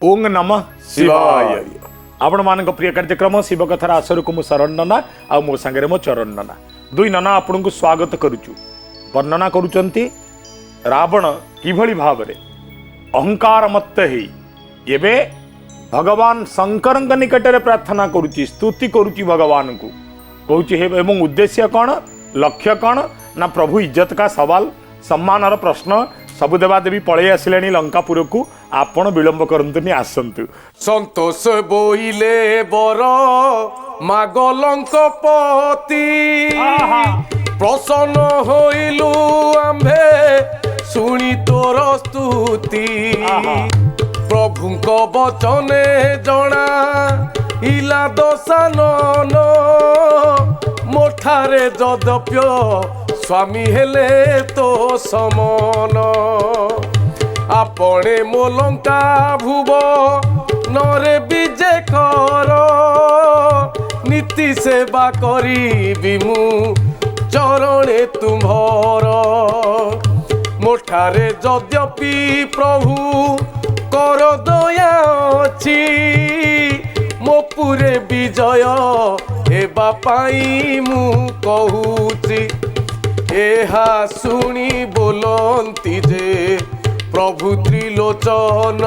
ओं नमः शिवाय। आपण मान प्रिय कार्यक्रम शिव कथार आसर को शरण नना आ मो सांगे मो चरण नना दुई नना आपण को स्वागत करुचु। वर्णना करुचंती रावण किभली भाव रे अहंकार मत्त हे एबे भगवान शंकर निकट में प्रार्थना करुची, स्तुति करुची भगवान को कहूँ हे एवं उद्देश्य कौन, लक्ष्य कौन ना प्रभु इज्जत का सवाल सम्मान प्रश्न सबु देवादेवी पलि आसिले लंकापुर को आपण विलंब करतुनि आसतु। संतोष बोइले बर मागलंकपति प्रसन्न होइलु आम्भे शुणी तोर स्तुति प्रभुंक बचने जणा इला दशानन मोठारे जदप्य स्वामी हेले तो समन आपणे मो लंका भुव नरे विजे कर नीति सेवा करी बिमु चरणे तुम्भर मोठारे यद्यपि प्रभु कर दया अछि मो पुरे विजय हेबा पाई मु कहूची एहा शुणी बोलंती जे प्रभु त्रिलोचन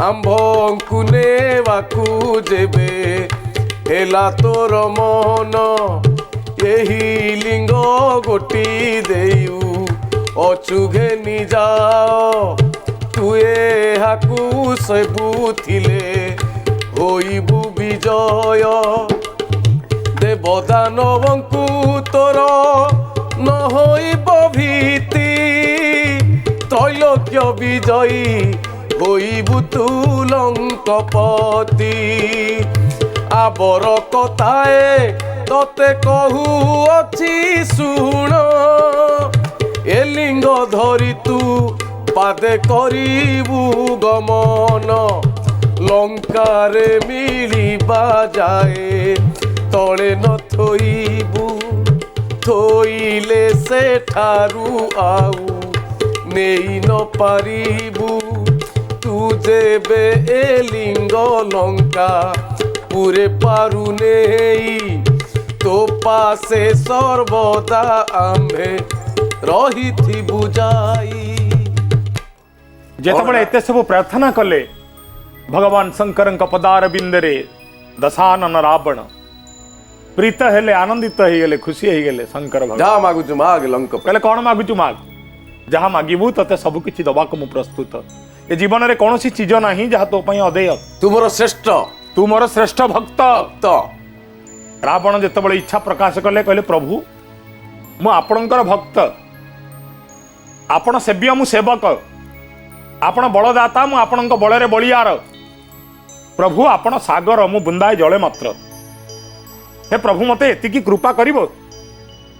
आंभंकु नेवाकु जेबे हेला तोर मन एही लिंग गोटी देयु अचुघे निजाओ तु एहाकु सेबुथिले होइबु विजय देवदानवंकु तोर न होइब भीति त्रैलोक्य विजयी होइबु तु लंकपति आबर कथाए तते कहू अछि शुण ए लिंग धरी तू पादे करिबु गमन लंकारे मिलिबा जाए तले न थोइबु थोइले से ठारू आऊ नेई न पारिबु तू जेबे ए लिंग लंका पूरे पारु नेई तो पासे सर्वदा आम्भे रही बुझाई। जेतबळे एते सब प्रार्थना कले भगवान शंकर पदार बिंदरे दशानन रावण प्रीत हेले आनंदित हो गले खुशी हो गले। शंकर जहाँ मागुचु माग लंक कहले कौन मागुचु माग जहाँ मागिबू तते सब किछि दबाक मु प्रस्तुत। ए जीवन रे कौनसी चीज नाही जहाँ तो पई अदेय तुमरो श्रेष्ठ तू मोर श्रेष्ठ भक्त। तो रावण जेतबळे इच्छा प्रकाश कले कहले प्रभु मु आपणकर भक्त आपण सेव्य मु सेवक आपण बलदाता मु आपणक बलरे बलियार प्रभु आपण सागर मु बुंदाए जले मात्र हे प्रभु मते एतिकी कृपा करिवो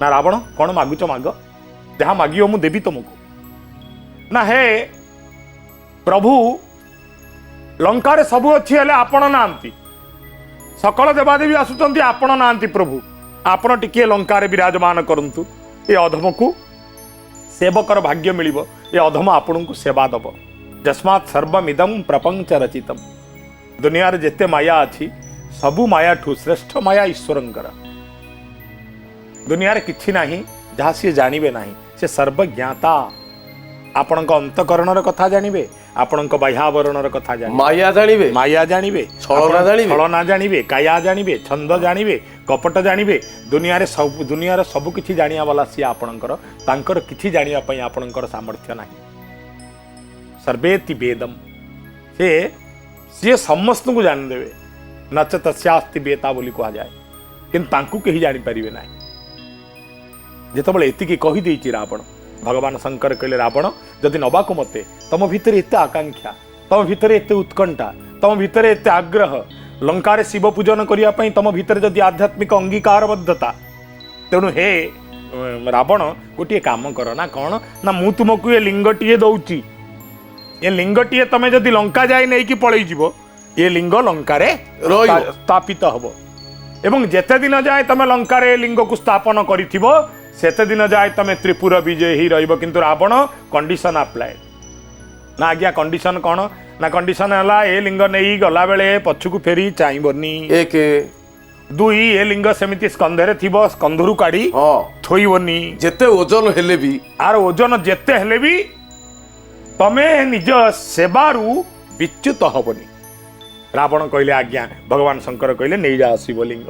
ना। रावण कौन मागुच माग जहाँ मागियो मु देवी तुमको ना। हे प्रभु लंकारे सबु अच्छी हेले आपण नांती सकल देवादेवी आसुचंती आपण नांती प्रभु आपण टिके लंकारे विराजमान करंतु ए अधम को सेवकर भाग्य मिलिबो ए अधम आपण को सेवा दब जस्मात् सर्वमिदं प्रपंच रचितम दुनिया रे जेते माया अछि सबु माया ठू श्रेष्ठ माया ईश्वरंकर दुनिया रे किछि नाही जहाँ सी जानिबे नाही से सर्वज्ञाता आपणक अंतकरणर कथा जानिबे आपणक बाह्यावरणर कथा जानिबे माया जानिबे छलना जानिबे काया जानिबे छंद जानिबे कपट जानिबे दुनिया रे सब किछि जानिया वाला सी आपणकर तांकर किछि जानिया पई आपणकर सामर्थ्य नाही। सर्वेति वेदम से समस्त को जान देवे नच तस्यास्ति बेता बोली कहा जाए किंतु तांकु कहीं जानी परिवे नाही। जेतबळे एतिकी कहि देइछि रावण भगवान शंकर कहले रावण जदि नबाको मते तम भितर एते आकांक्षा तम भितर एते उत्कंठा तम भितर एते आग्रह लंकारे शिव पूजन करिया पई तम भितर जदि आध्यात्मिक अंगीकारबद्धता तेणु हे रावण गोटे काम कर ना कौन ना मु तुमको ये लिंगटीए दउची ये लिंगटीए तमे जदि लंका जाई नै कि पळै जीवो ये लिंग लंकारे स्थापित हब एवं जेते दिन जाए तमे लंकारे लिंग को स्थापन करिथिबो सेते दिन जाए तमे त्रिपुर विजय ही रहिबो। किंतु रावण कंडीशन अप्लाई ना आज्ञा कंडीशन कौन ना कंडीशन है ए लिंग नहीं गला बेले पछकू फेरी चाहबनी एक दुई ए लिंग सेमिति स्कंधरे थिबो स्कंधरू काढ़ी हाँ थोइबनी जेते ओजन हेले भी आर ओजन जेते हेले भी तमे निज सेवारू विच्युत हबनी रावण कहले आज्ञा भगवान शंकर कहले नहीं जा शिव लिंग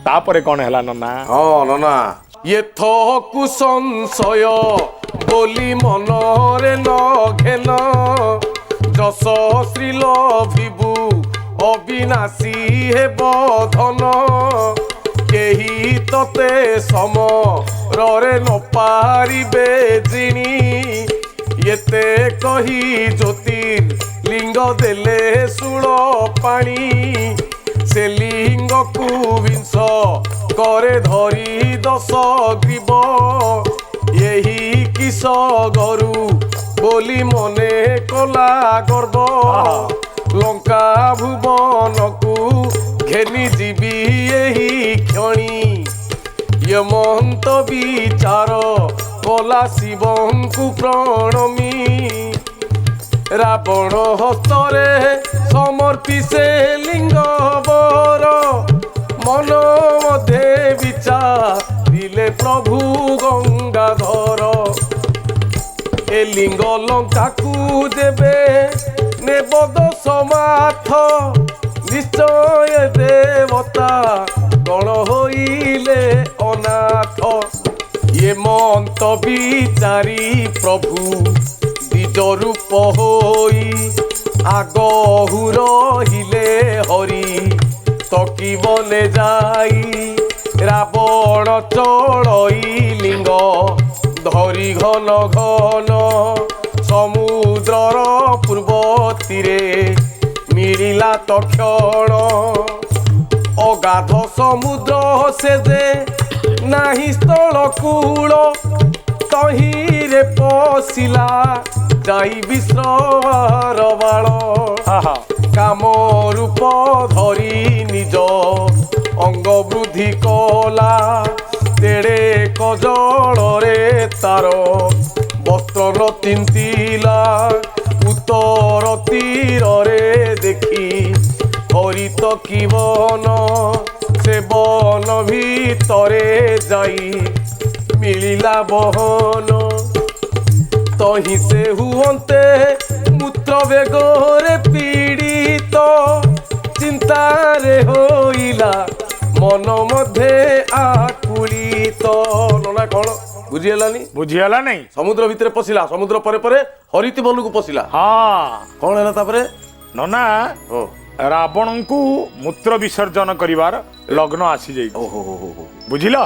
तापरे कौन है नना हाँ नना ये थकु संशय बोली मनरे न घेन जस श्री लभिबु अविनाशी हे बधन केही तते समरे न पारिबे जिणी येते कही ज्योतिर्लिंग देले सुळ पाणी से लिंग कु विंश करे धरी 10 ग्रीव यही किस गरु बोली मने कला गर्व लंका भुवन को घेनी जीवी यही क्षणी यमंत विचार कला शिवं को प्रणमी रावण हस्तरे समर्पी से लिंग बर मन मध्य विचारिले प्रभु गंगाधर ए लिंग लंका को देवे नेबद समाथ निश्चय देवता गण होइले अनाथ ये मंत विचारी प्रभु द्विज रूप होई आगहु रहिले हरि तकी बने जाई रावण चढ़ई लिंग धरी घन घन समुद्रर पूर्व तीरे मिलिला तक्षण अगाध समुद्र से जे नाही स्थल कूल तहिरे पशिला जाई विश्रार बाण काम रूप धरी निज अंग वृद्धि कला तेड़े कजल रे तार वस्त्र तिंतिला उत्तर तीर रे देखी हरित की बन से बन भीतरे जाई मिलिला बहन तही से हुअन्ते मूत्र बेगरे पीड़ित चिंतारे होइला मन मध्य आकुलित नना कौन बुझीगला नहीं समुद्र भितर पशिला समुद्र परे परे हरित बन को पशिला हाँ कौन है तापरे नना रावण को मूत्र विसर्जन करिवार लग्न आसी जाई बुझिल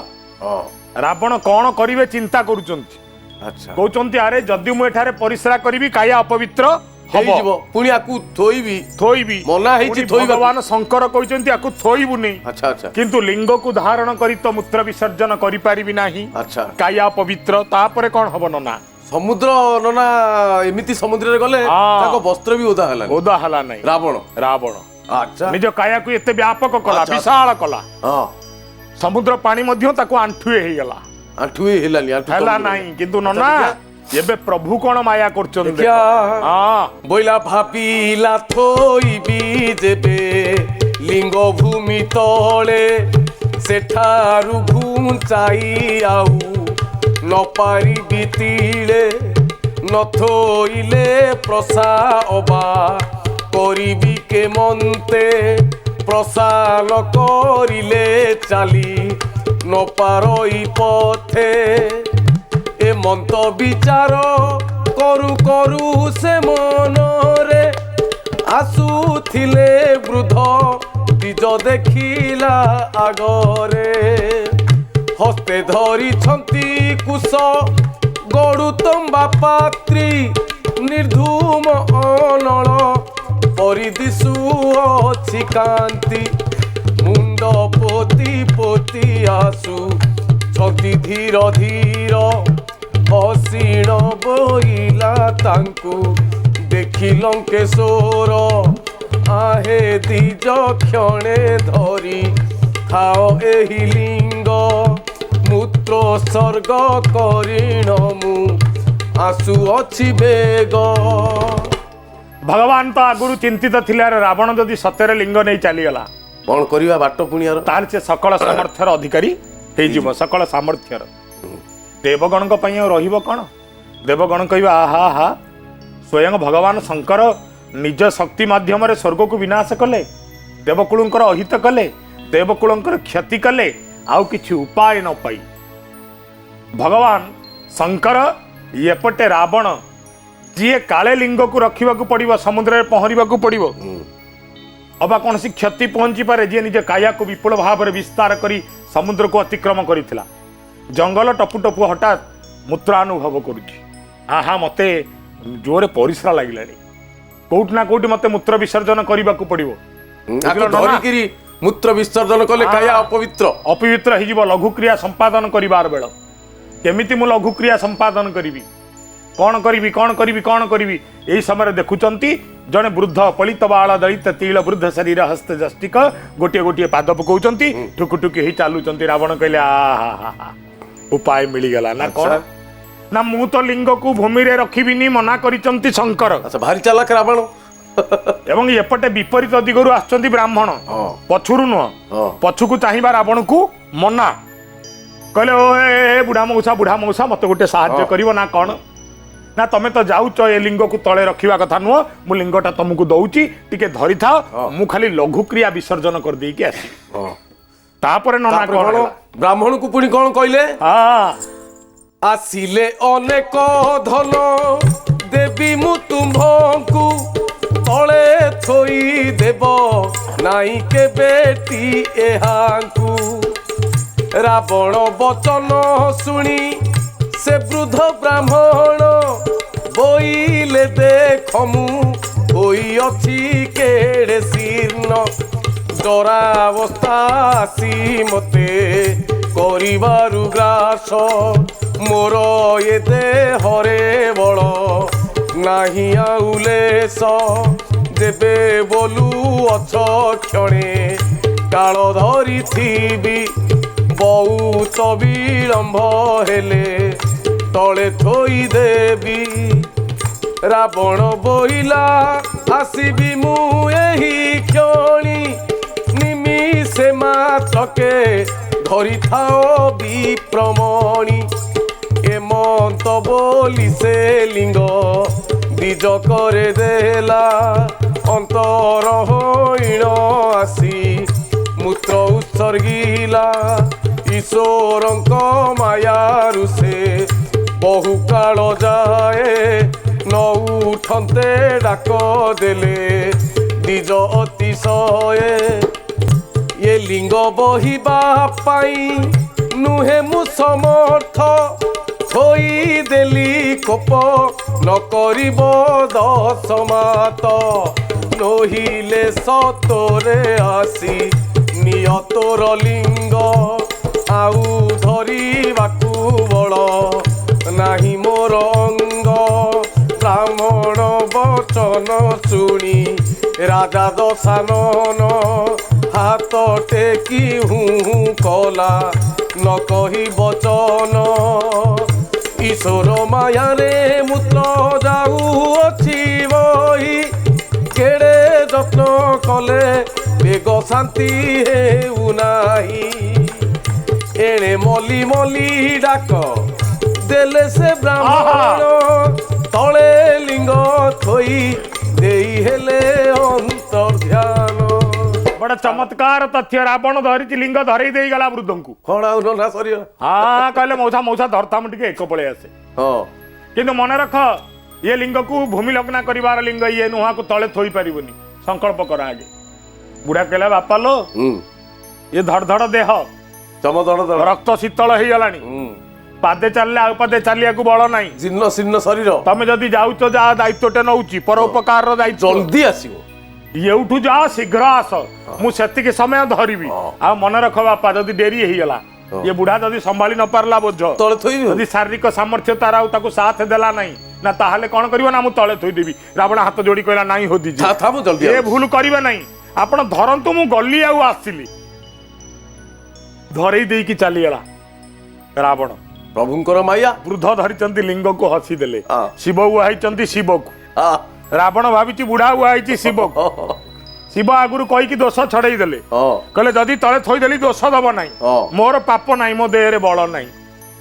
रावण कौन करिवे चिंता करूचंती अच्छा कहउचंती अरे जदि मु एठारे परिश्रा करिवि काया अपवित्र हबो पुणी आकु थोइबी मना हेछि थोइबा भगवान शंकर कहउचंती आकु थोइबु नै अच्छा अच्छा किंतु लिंग को धारण करी तो मूत्र विसर्जन करि पारिबि नाही अच्छा काया अपवित्र तापरे कोन हबो नना समुद्र नना एमिति समुद्र रे गले ताको वस्त्र भी ओदा हला नै रावण अच्छा निज काया को एते व्यापक कला विशाल कला हां समुद्र पानी मध्य ताको आंठुए हे गला आंठुए हेलानी हला नाही किंतु नना एबे प्रभु कोन माया करचन क्या हां बोइला भापीला थोइबी जेबे लिंग भूमि तळे सेठारु घुंचाई आउ न पारी बितिले न थोइले प्रसा अबा करिबी के मन्ते प्रसाल करिले चाली न पारई पथे ए मन्त विचार करू करू से मनरे आसुथिले वृद्ध बीज देखिला आगरे हस्ते धरी छंती कुश गड़ुतंबा पात्री निर्धूम अनल परिदिशु अछि कांति मुंड पोती पोती आसु छति धीर धीर हसीण बोइला तांकु देखि लंकेश्वर आहे दिज क्षणे धरी खाओ एहि लिंग मूत्र सर्ग करिण मु आसु अछि बेग भगवान तो आगुरु चिंतित थिले रावण जदि सत्यर लिंग नहीं चलीगला कौन करवा बाट पुणियार तार से सकल सामर्थ्यर अधिकारी हो सकल सामर्थ्यर देवगण रहिबो कौन देवगण कहवा आहा हा स्वयं भगवान शंकर निज शक्ति माध्यम स्वर्ग को विनाश कले देवकुलंकर अहित कले देवकुलंकर क्षति कले आउ किछि उपाय न पाई भगवान शंकर एपटे रावण जी काले लिंग को रखा पड़ो समुद्र में पहरवा पड़ो अबा कौन सी क्षति पहुंची पारे जी निज काया को विपुल भाव में विस्तार करी समुद्र को अतिक्रम करिथिला जंगल टपु टपु हठात मूत्रानुभव करुछि आहा मते जोरे परिश्रा लागिलानी कोउट ना कोउट मते मूत्र विसर्जन करबा को पड़ो धरिकिरी मूत्र विसर्जन कले काया अपवित्र अपवित्र हो लघु क्रिया संपादन करिबार बेल केमिति मु लघु क्रिया संपादन करिवि कौन करी कौन करी कौन करी यही समय देखुंती जड़े वृद्ध पलित बाल दलित तिल वृद्ध शरीर हस्त जष्टिक गोटे गोटे पाद पकाउछंती ठुकुठुकी ही चलुचंती रावण कहले आहा उपाय मिलगला ना कौन ना मु तो लिंग को भूमि रे रखिबिनी मना करिचंती शंकर अच्छा भारी चालाक रावण एवं एपटे विपरीत दिगरु आछंती ब्राह्मण पछुरु नुह पछुकु चाहिबा रावण को मना कहले ओ बुढ़ा मौसा मत गोटे साहाय्य करिवो ना कौन ना तमें तो जाऊच ए लिंग को तले रखा कथा नुह मु लिंगटा तुमको दौची टिके धरी था मु खाली लघु क्रिया विसर्जन कर देकी आसी तापरे नना कोन ब्राह्मण को पुणी कौन कहले आसिले अनेक धन देवी मु तुम्भंकु तले थोई देव नाई के बेटी एहांकु रावण वचन सुनी से वृद्ध ब्राह्मण बोइले देखमु होई अछि केड़े शीर्ण डरावस्था सी मते करिबारु ग्रास मोर ये देहरे बळ नाही आउलेस देबे बोलू अछ क्षणे काल धरी थीबी बहुत विलंब हेले तले थोई देवी रावण बोइला आसीबी मु एही क्षणी निमिषे मात्रके धरी थाओ विप्रमणि एमंत बोली से लिंग बीज करे देला अंतर होइण आसी मूत्र उत्सर्गिला ईश्वरंक मायारु से बहु काल जाए न उठंते डाक देले निज अतिशये ये लिंग बहिबा पाई नुहे मु समर्थ थोई देली कोप न करिब दशमात नहिले सतरे आसी नियतोर लिंग आउ धरिबाकु बळ नाही मोर अंग ब्राह्मण वचन शुणी राजा दशानन हाथ टेकी हूँ कला न कही वचन ईश्वर माया रे मूत्र जाऊँची बही केड़े যত্ন কলে বেগ শান্তি হেউ নাই এড়ে মলি মলি ডাক দেলে সে ব্রাহ্মণ তলে লিঙ্গ থই দেই হেলে অন্তর্ধান बड़ा चमत्कार तथ्य रावण धरी लिंग धरई दे गला वृद्ध को कौन आउ ना सरी हाँ कहले मौसा मौसा धरता मुझे एक पड़े आसे किंतु मन रख ये लिंग को भूमि लग्ना करिवार लिंग ये नुहा को तले थोई पारिबनी संकल्प कर आगे बुढ़ा कहला बापा लो ये धड़ धड़ देह चमधड़ रक्त शीतल हो गलानी पादे चलले आ पादे चलिया को बळ नाही जीर्ण शीर्ण शरीर तमे जदी जाउच जा दायित्वटे नउची परोपकार रो दायित्व जल्दी आसीबो येउठू जा शीघ्र आस मु सेति के समय धरिबी आ मन रख बापा जदी देरी हे गला ये बुढ़ा जदी संभाली न पारला बोझ तळे थोई जदी शारीरिक सामर्थ्य तारा ताको साथ देला नाही ना ताहले कोन करिवो ना मु तळे थोई देबी रावण हाथ जोड़ी कहला नाही हो दीजिए था मु जल्दी ए भूल करिवे नाही आपण धरंतु मु गल्ली आउ आसिली धरई देई की चली गला रावण प्रभुंकर माया वृद्ध धरिचंती लिंग को हसी देले शिव उहाइचंती शिव को रावण भावी बुढ़ा हुआ शिव शिव आगुरी कहीकि दोष छड़े देले कहले जदि तले थोईदेली दोष दब ना मोर पाप ना मो देह बल ना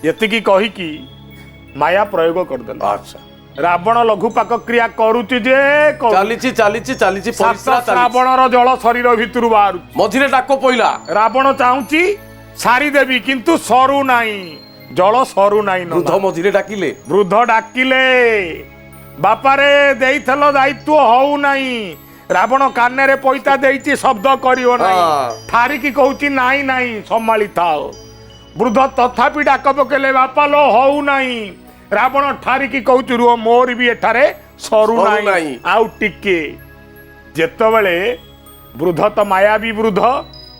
ये कहीकि माया प्रयोग करदेले। अच्छा रावण लघु पाक क्रिया करुची जे रावणर जल शरीर भितर बाहर मझिरे डाक पइला रावण चाहूची सारी देवी किंतु सरू नाही जल सरू नाही वृद्ध मझिरे डाकिले वृद्ध डाकिले बापारे देइथलो दायित्व हौ नाही रावण काने पैता देइची शब्द करियो नाही ठारिकी कहूची नाही नाही संभाली थाओ वृद्ध तथापि डाक पकेले बापा लो हौ नाही रावण ठारिकी कहूची रुह मोर भी एठारे सरू नाही आउ टिके जेतबेले वृद्ध तो मायावी वृद्ध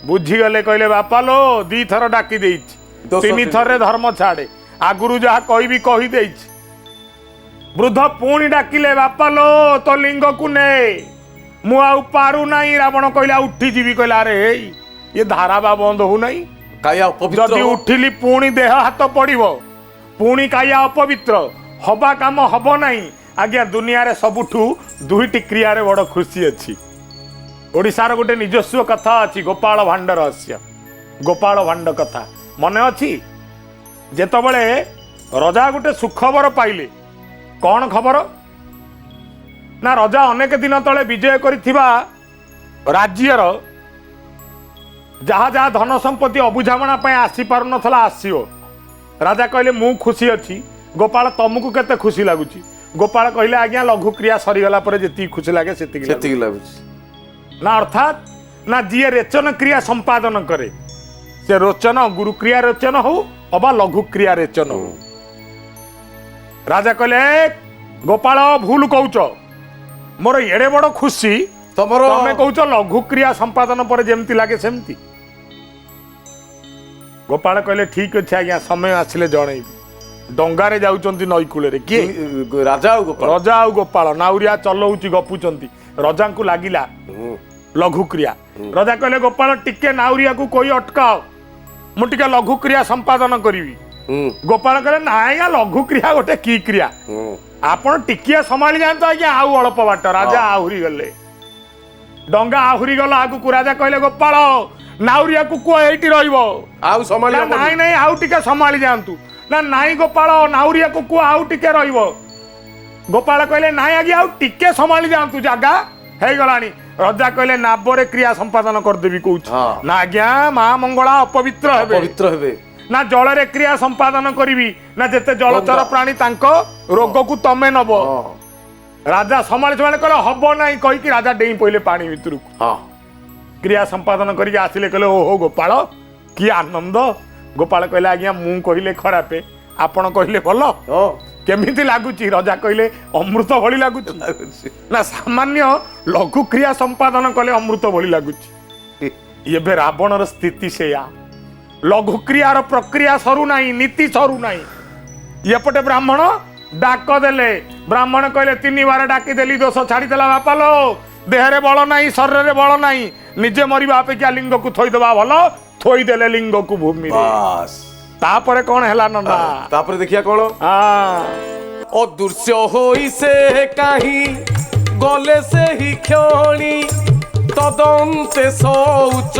बुझीगले कहले बापा लो दी थर डाकी देइची तीन थर धर्म छाड़े आगुरु जहा कही कही देइची वृद्ध पुणी डाकिले बापा लो तो लिंग को ने मु आउ पारू नाही रावण कहला उठी जीवी कहला अरे ये धारा बा बंद हो नहीं जदि उठिली पुणी देह हाथ पड़िबो पुणी काया अपवित्र हबा काम हब नहीं आज्ञा दुनिया रे सबुठू दुईटी क्रिया रे बड़ खुशी अच्छी ओडिशार गोटे निजस्व कथा अच्छी गोपाल भांड रहस्य गोपाल भांड कथा मने अच्छी जेतबेले रजा गोटे सुखबर पाइले कौन खबर ना रजा अनेक दिन तले विजय करिथिबा राज्यर जहाँ जहाँ धन संपत्ति अबुझामणा आसी पार नथला आसीओ राजा कहले मु खुशी अच्छी गोपाल तुमको केते खुशी लगुची गोपाल कहले आज्ञा लघु क्रिया सरीगला पर जेती खुशी लागे सेती लगुची ना अर्थात ना जी रेचन क्रिया संपादन करे से रोचन गुरु क्रिया रेचन हो अबा लघु क्रिया रेचन हो राजा कहले गोपाल भूल कहूच मोर एड़े बड़ खुशी तमें कहूच लघु क्रिया संपादन पर जेमती लागे सेमती गोपाल कहले ठीक अच्छे आज्ञा समय आसिले जनइबी डंगारे जाउचंती नई कूले किए राजा आ गोपाल नाउरिया चलौची गपुचंती रजा को लागिला लघु क्रिया राजा कहले गोपाल टिके नाउरिया को कोई अटकाओ मु टिके लघु क्रिया संपादन करी गोपाल कहले ना आज्ञा लघु क्रिया गोटे की क्रिया आपण टिकिया संभाली जात आज्ञा आउ अल्प बाट राजा आहुरी गले डंगा आहुरी गला आगु राजा कहले गोपाल नाउरिया को को एठी रहइबो आउ संभाली नाही नाही आउ टिके संभाली जांतु ना नाही गोपाल नाउरिया को आउ टिके रहइबो गोपाल कहले नाही आज्ञा आउ टिके संभाली जांतु जागा हे गलानी राजा कहले नाबरे क्रिया संपादन कर देबी कहूछ ना आज्ञा मां मंगला अपवित्र हेबे ना जल रे क्रिया संपादन करी ना जेते जलचर प्राणी तांको रोग को तमे नब राजा संभाली कहले हब ना कहीकि राजा डेई पहिले पानी भितर क्रिया संपादन करके आसिले कहले ओहो गोपाल कि आनंद गोपाल कहले आज्ञा मु कहले खरापे आपण कहले भल केमिति लागुची राजा कहले अमृत भली लागुची ना सामान्य लघु क्रिया संपादन कले अमृत भली लागुची एबे रावणर स्थिति सेया लघु क्रियार प्रक्रिया सरू नाही नीति सरू नाही एपटे ब्राह्मण डाक देले ब्राह्मण कहले 3 बार डाकी देली दोष छाड़ी देला बापा लो देहरे बल नाही शरीर बल नाही निजे मरिबा अपेक्षा लिंग को थोई देबा भलो थोई देले लिंग को भूमि रे बस तापरे कोन हैला नंदा तापरे देखिया कोन अदृश्य होई से काही गले से ही क्षणी तदंते शौच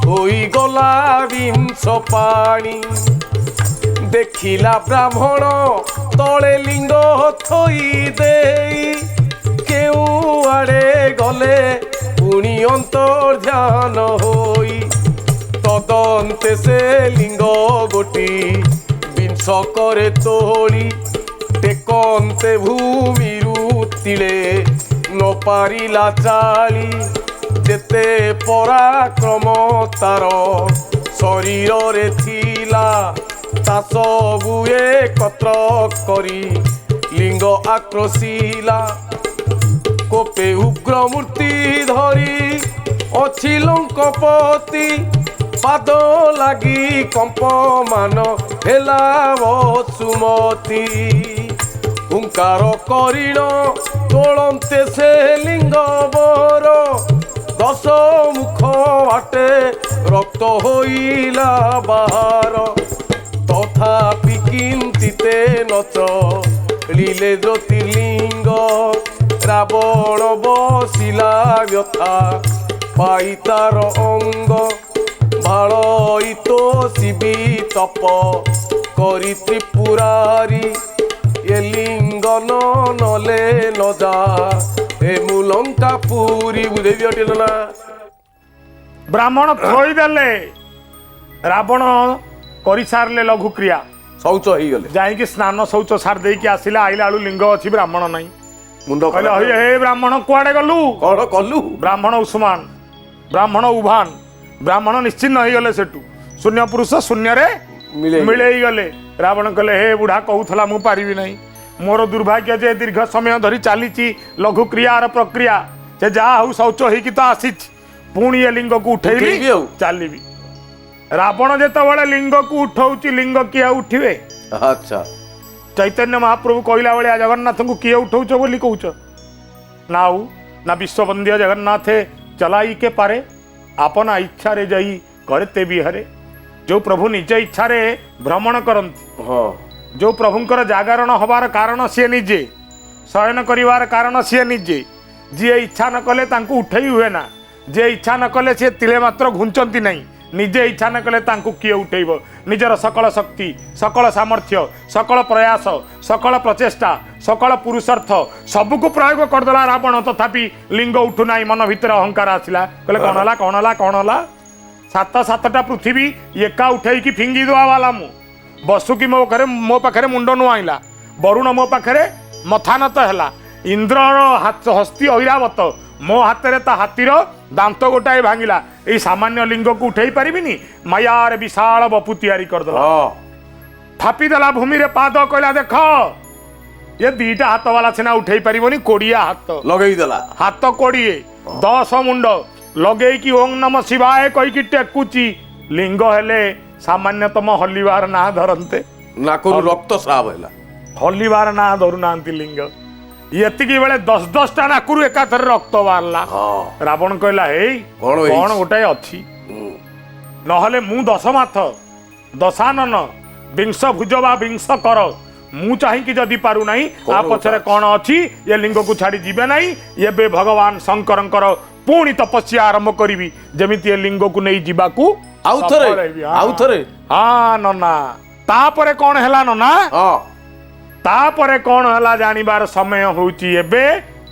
होई गला विंश पाणी देखिला ब्राह्मण तले लिंग थोई देई केउ आड़े गले पुणी अंतर ध्यान होई तदंते से लिंग गोटी विंश करे तोड़ी टेकंते भूमि रुतिले न पारिला चाली जेते पराक्रम तार शरीर रे थिला ता सबु एकत्र करी लिंग आक्रोशिला कोपे उग्र मूर्ति धरी अछि लंकपति पाद लागी कंपमान हेला सुमति हुंकार करिण तोलंते से लिंग बर 10 मुख बाटे रक्त होइला बाहर तथापि किंचिते नच लीले ज्योतिर्लिंग ରାବଣ ବସିଲା ବ୍ୟଥା ପାଇ ତାର ଅଙ୍ଗ ଭାଳଇ ତ ଶିବି ତପ କରି ତ୍ରିପୁରାରୀ ଏ ଲିଙ୍ଗନ ନଲେ ନ ଯା ଏ ମୁଁ ଲଙ୍କା ପୁରୀ ବୁଝେଇ ଦିଅ ଟିକେ ନା ବ୍ରାହ୍ମଣ ଥୋଇଦେଲେ ରାବଣ କରିସାରିଲେ ଲଘୁକ୍ରିୟା ଶୌଚ ହେଇଗଲେ ଯାଇକି ସ୍ନାନ ଶୌଚ ସାରି ଦେଇକି ଆସିଲା ଆଇଲା ବେଳୁ ଲିଙ୍ଗ ଅଛି ବ୍ରାହ୍ମଣ ନାହିଁ ମୁଣ୍ଡ କହିଲେ ହେ ବ୍ରାହ୍ମଣ କୁଆଡେ ଗଲୁ କଣ କଲୁ ବ୍ରାହ୍ମଣ ଉଷ୍ମାନ ବ୍ରାହ୍ମଣ ଉଭାନ ବ୍ରାହ୍ମଣ ନିଶ୍ଚିନ୍ନ ହେଇଗଲେ ସେଠୁ ଶୂନ୍ୟ ପୁରୁଷ ଶୂନ୍ୟରେ ମିଳେଇ ଗଲେ ରାବଣ କହିଲେ ହେ ବୁଢା କହୁଥିଲା ମୁଁ ପାରିବି ନାହିଁ ମୋର ଦୁର୍ଭାଗ୍ୟ ଯେ ଦୀର୍ଘ ସମୟ ଧରି ଚାଲିଛି ଲଘୁକ୍ରିୟାର ପ୍ରକ୍ରିୟା ସେ ଯାହା ହଉ ଶୌଚ ହେଇକି ତ ଆସିଛି ପୁଣି ଏ ଲିଙ୍ଗକୁ ଉଠେଇବି ଚାଲିବି ରାବଣ ଯେତେବେଳେ ଲିଙ୍ଗକୁ ଉଠଉଛି ଲିଙ୍ଗ କିଏ ଉଠିବେ ଆଚ୍ଛା ଚୈତନ୍ୟ ମହାପ୍ରଭୁ କହିଲା ଭଳିଆ ଜଗନ୍ନାଥଙ୍କୁ କିଏ ଉଠଉଛ ବୋଲି କହୁଛ ନା ଆଉ ନା ବିଶ୍ୱବନ୍ଦ୍ୟ ଜଗନ୍ନାଥେ ଚଲାଇ କେ ପାରେ ଆପନା ଇଚ୍ଛାରେ ଯାଇ କରତେ ବିହରେ ଯୋଉ ପ୍ରଭୁ ନିଜ ଇଚ୍ଛାରେ ଭ୍ରମଣ କରନ୍ତି ଯୋଉ ପ୍ରଭୁଙ୍କର ଜାଗରଣ ହବାର କାରଣ ସିଏ ନିଜେ ଶୟନ କରିବାର କାରଣ ସିଏ ନିଜେ ଯିଏ ଇଚ୍ଛା ନ କଲେ ତାଙ୍କୁ ଉଠେଇ ହୁଏ ନା ଯିଏ ଇଚ୍ଛା ନ କଲେ ସିଏ ତିଳେ ମାତ୍ର ଘୁଞ୍ଚନ୍ତି ନାହିଁ ନିଜେ ଇଚ୍ଛା ନ କଲେ ତାଙ୍କୁ କିଏ ଉଠେଇବ ନିଜର ସକଳ ଶକ୍ତି ସକଳ ସାମର୍ଥ୍ୟ ସକଳ ପ୍ରୟାସ ସକଳ ପ୍ରଚେଷ୍ଟା ସକଳ ପୁରୁଷାର୍ଥ ସବୁକୁ ପ୍ରୟୋଗ କରିଦେଲା ରାବଣ ତଥାପି ଲିଙ୍ଗ ଉଠୁ ନାହିଁ ମନ ଭିତରେ ଅହଙ୍କାର ଆସିଲା କହିଲେ କଣ ହେଲା ସାତଟା ପୃଥିବୀ ଏକା ଉଠେଇକି ଫିଙ୍ଗି ଦେବା ବାଲା ମୁଁ ବସୁକି ମୋ ପାଖରେ ମୁଣ୍ଡ ନୁଆଇଲା ବରୁଣ ମୋ ପାଖରେ ମଥାନତ ହେଲା ଇନ୍ଦ୍ରର ହସ୍ତି ଐରାବତ ମୋ ହାତରେ ତା ହାତୀର ଦାନ୍ତ ଗୋଟାଏ ଭାଙ୍ଗିଲା ଏଇ ସାମାନ୍ୟ ଲିଙ୍ଗକୁ ଉଠେଇ ପାରିବିନି ମାୟାରେ ବିଶାଳ ବପୁ ତିଆରି କରିଦେଲା ଥାପିଦେଲା ଭୂମିରେ ପାଦ କହିଲା ଦେଖ ଏ ଦିଟା ହାତ ବାଲା ସିନା ଉଠେଇ ପାରିବନି 20 ହାତ ଲଗେଇଦେଲା ହାତ 20 10 ମୁଣ୍ଡ ଲଗେଇକି ଓಂ ନମ ଶିବାୟ କହିକି ଟେକୁଛି ଲିଙ୍ଗ ହେଲେ ସାମାନ୍ୟତମ ହଲିବାର ନାଁ ଧରନ୍ତେ ନାକରୁ ରକ୍ତ ସ୍ରାବ ହେଲା ହଲିବାର ନାଁ ଧରୁନାହାନ୍ତି ଲିଙ୍ଗ ଏତିକି ବେଳେ 10ଟା ନାକରୁ ଏକାଥରେ ରକ୍ତ ବାହାରିଲା ରାବଣ କହିଲା ହେଇ କଣ ଗୋଟାଏ ଅଛି ନହେଲେ ମୁଁ 10 ମାଥ ଦଶାନନ ବିଂଶ ଭୁଜ ବା ବିଂଶ କର ମୁଁ ଚାହିଁକି ଯଦି ପାରୁନାହିଁ ଆ ପଛରେ କଣ ଅଛି ଏ ଲିଙ୍ଗକୁ ଛାଡି ଯିବେ ନାହିଁ ଏବେ ଭଗବାନ ଶଙ୍କରଙ୍କର ପୁଣି ତପସ୍ୟା ଆରମ୍ଭ କରିବି ଯେମିତି ଏ ଲିଙ୍ଗକୁ ନେଇ ଯିବାକୁ ଆଉଥରେ ହଁ ନନା ତାପରେ କଣ ହେଲା ନନା ତାପରେ କଣ ହେଲା ଜାଣିବାର ସମୟ ହଉଛି ଏବେ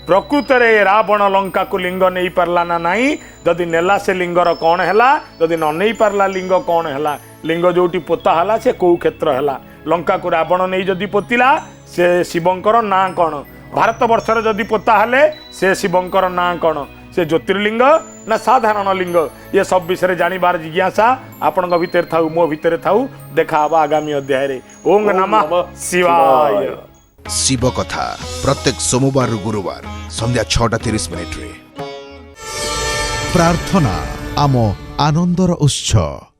ପ୍ରକୃତରେ ରାବଣ ଲଙ୍କାକୁ ଲିଙ୍ଗ ନେଇ ପାରିଲା ନା ନାହିଁ ଯଦି ନେଲା ସେ ଲିଙ୍ଗର କଣ ହେଲା ଯଦି ନ ନେଇ ପାରିଲା ଲିଙ୍ଗ କଣ ହେଲା ଲିଙ୍ଗ ଯୋଉଠି ପୋତା ହେଲା ସେ କୋଉ କ୍ଷେତ୍ର ହେଲା ଲଙ୍କାକୁ ରାବଣ ନେଇ ଯଦି ପୋତିଲା ସେ ଶିବଙ୍କର ନାଁ କଣ ଭାରତ ବର୍ଷରେ ଯଦି ପୋତା ହେଲେ ସେ ଶିବଙ୍କର ନାଁ କଣ से ज्योतिर्लिंग ना साधारण लिंग ये सब विषय जानिबार जिज्ञासा आपन भितर थाउ मो भितर थाउ देखा आगामी अध्याय रे ओम नमः शिवाय शिव कथा प्रत्येक सोमवार गुरुवार संध्या 6:30 रे प्रार्थना आम आनंदर उत्सव।